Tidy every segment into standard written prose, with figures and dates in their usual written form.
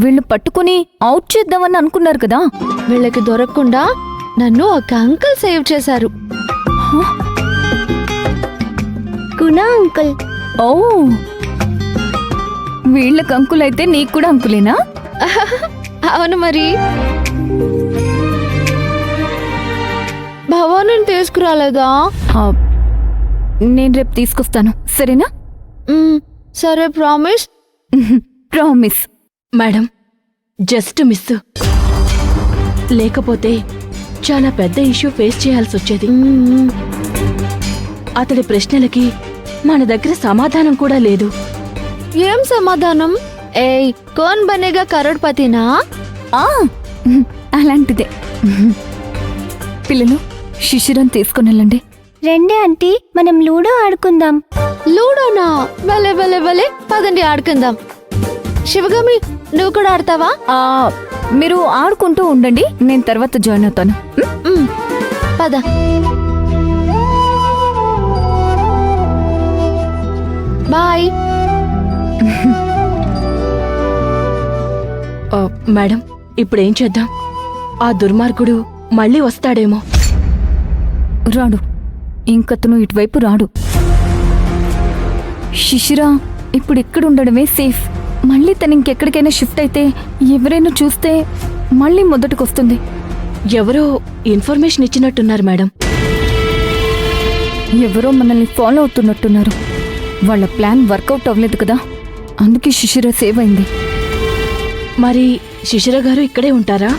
వీళ్ళు పట్టుకుని అవుట్ చేద్దామని అనుకున్నారు కదా. వీళ్ళకి దొరకకుండా నన్ను ఒక అంకుల్ సేవ్ చేశారు. గుణ అంకుల్. ఓ, వీళ్ళకి అంకుల్ అయితే నీకు కూడా అంకులేనా? అవును మరి. భవానీ తీసుకురాలేదా? నేను రేపు తీసుకొస్తాను, సరేనా? సరే, promise. Promise. Madam, just miss. లేకపోతే చాలా పెద్ద ఇష్యూ ఫేస్ చేయాల్సి వచ్చేది. అతడి ప్రశ్నలకి మన దగ్గర సమాధానం కూడా లేదు. ఏం సమాధానం? ఏయ్, కోన్ బనేగా కరోడ్పతినా? అలాంటిదే. పిల్లలు, శిశిరం తీసుకుని వెళ్ళండి. రండి ఆంటీ, మనం లూడో ఆడుకుందాం. లూడోనా? భలే భలే భలే, పదండి ఆడుకుందాం. శివగామి, నువ్వు కూడా ఆడతావా? మీరు ఆడుకుంటూ ఉండండి, నేను తర్వాత జాయిన్ అవుతాను. పద. బాయ్. మేడం, ఇప్పుడేం చేద్దాం? ఆ దుర్మార్గుడు మళ్ళీ వస్తాడేమో. రాడు, ఇంకతను ఇటువైపు రాడు. శిశిరా ఇప్పుడు ఇక్కడ ఉండడమే సేఫ్. మళ్ళీ తను ఇంకెక్కడికైనా షిఫ్ట్ అయితే ఎవరైనా చూస్తే మళ్ళీ మొదటికొస్తుంది. ఎవరో ఇన్ఫర్మేషన్ ఇచ్చినట్టున్నారు మేడం. ఎవరో మనల్ని ఫాలో అవుతున్నట్టున్నారు. వాళ్ళ ప్లాన్ వర్కౌట్ అవ్వలేదు కదా, అందుకే శిశిర సేవ్ అయింది. మరి శిశిర గారు ఇక్కడే ఉంటారా?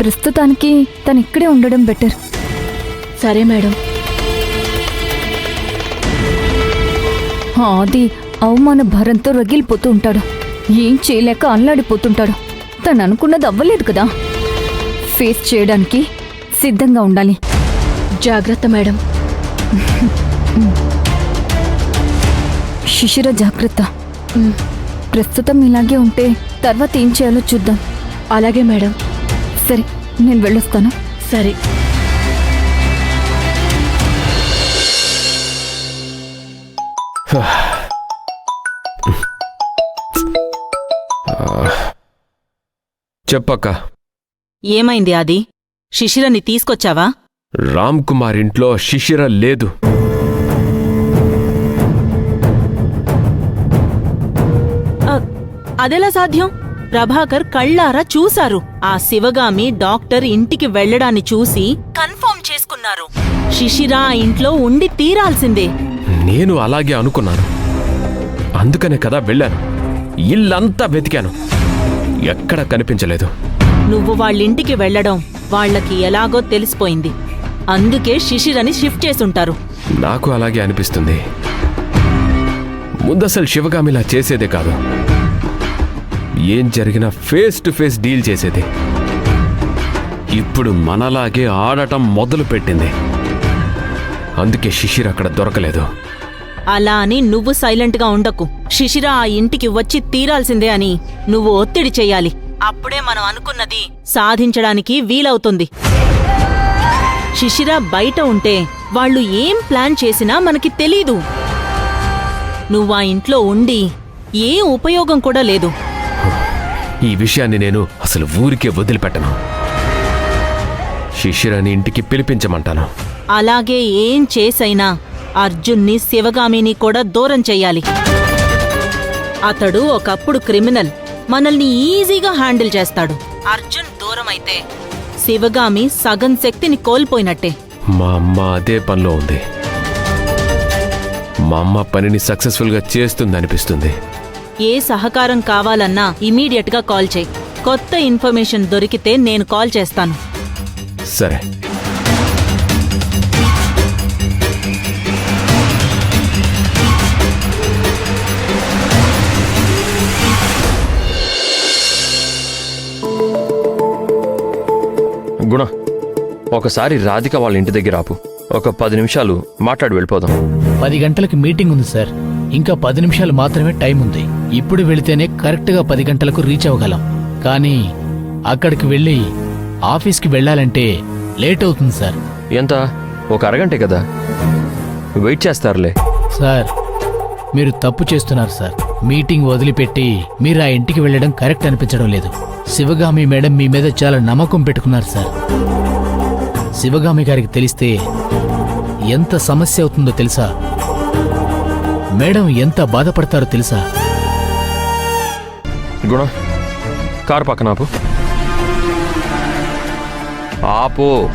ప్రస్తుతానికి తను ఇక్కడే ఉండడం బెటర్. సరే మేడం. అది అవమాన భారంతో రగిలిపోతూ ఉంటాడు. ఏం చేయలేక అల్లాడిపోతుంటాడు. తను అనుకున్నది అవ్వలేదు కదా, ఫేస్ చేయడానికి సిద్ధంగా ఉండాలి. జాగ్రత్త మేడం. శిశిర జాగ్రత్త. ప్రస్తుతం ఇలాగే ఉంటే తర్వాత ఏం చేయాలో చూద్దాం. అలాగే మేడం. సరే, నేను వెళ్ళొస్తాను. సరే. చెప్పక్క. ఏమైంది ఆది? శిశిరని తీసుకొచ్చావా? రామ్ కుమార్ ఇంట్లో శిశిర లేదు. అదెలా సాధ్యం? ప్రభాకర్ కళ్ళారా చూశారు. ఆ శివగామి డాక్టర్ ఇంటికి వెళ్లడాన్ని చూసి కన్ఫర్మ్ చేసుకున్నారు. శిశిర ఆ ఇంట్లో ఉండి తీరాల్సిందే. నేను అలాగే అనుకున్నాను, అందుకనే కదా వెళ్ళాను. ఇల్లంతా వెతికాను, ఎక్కడ కనిపించలేదు. నువ్వు వాళ్ళింటికి వెళ్లడం వాళ్లకి ఎలాగో తెలిసిపోయింది. అందుకే శిశిరని షిఫ్ట్ చేసుంటారు. నాకు అలాగే అనిపిస్తుంది. ముందసలు శివగామిలా చేసేదే కాదు, ఏం జరిగినా ఫేస్ టు ఫేస్ డీల్ చేసేది. ఇప్పుడు మనలాగే ఆడటం మొదలు పెట్టింది. అందుకే శిశిర అక్కడ దొరకలేదు. అలా అని నువ్వు సైలెంట్గా ఉండకు. శిశిర ఆ ఇంటికి వచ్చి తీరాల్సిందే అని నువ్వు ఒత్తిడి చెయ్యాలి. అప్పుడే మనం అనుకున్నది సాధించడానికి వీలవుతుంది. శిశిర బయట ఉంటే వాళ్ళు ఏం ప్లాన్ చేసినా మనకి తెలీదు. నువ్వు ఆ ఇంట్లో ఉండి ఏ ఉపయోగం కూడా లేదు. ఈ విషయాన్ని నేను అసలు ఊరికే వదిలిపెట్టను. శిశిరని ఇంటికి పిలిపించమంటాను. అలాగే ఏం చేసైనా అర్జున్ని, శివగామిని కూడా దూరం చెయ్యాలి. అతడు ఒకప్పుడు క్రిమినల్, మనల్ని ఈజీగా హ్యాండిల్ చేస్తాడు. అర్జున్ దూరమైతే శివగామి సగం శక్తిని కోల్పోయినట్టే. మా అమ్మ అదే పనిలో ఉంది. మా అమ్మ పనిని సక్సెస్ఫుల్గా చేస్తుందనిపిస్తుంది. ఏ సహకారం కావాలన్నా ఇమీడియట్గా కాల్ చేయి. కొత్త ఇన్ఫర్మేషన్ దొరికితే నేను కాల్ చేస్తాను. సరే. గుణ, ఒకసారి రాధిక వాళ్ళ ఇంటి దగ్గర ఆపు. ఒక 10 నిమిషాలు మాట్లాడి వెళ్ళిపోదాం. 10 గంటలకు మీటింగ్ ఉంది సార్. ఇంకా 10 నిమిషాలు మాత్రమే టైం ఉంది. ఇప్పుడు వెళితేనే కరెక్ట్గా 10 గంటలకు రీచ్ అవ్వగలం. కానీ అక్కడికి వెళ్ళి ఆఫీస్కి వెళ్ళాలంటే లేట్ అవుతుంది సార్. ఎంత? ఒక అరగంటే కదా, వెయిట్ చేస్తారులే. సార్, మీరు తప్పు చేస్తున్నారు సార్. మీటింగ్ వదిలిపెట్టి మీరు ఆ ఇంటికి వెళ్ళడం కరెక్ట్ అనిపించడం లేదు. శివగామి మేడం మీ మీద చాలా నమ్మకం పెట్టుకున్నారు సార్. శివగామి గారికి తెలిస్తే ఎంత సమస్య అవుతుందో తెలుసా? మేడం ఎంత బాధపడతారో తెలుసా? గుణ, కారు పక్కన ఆపు. ఆపు.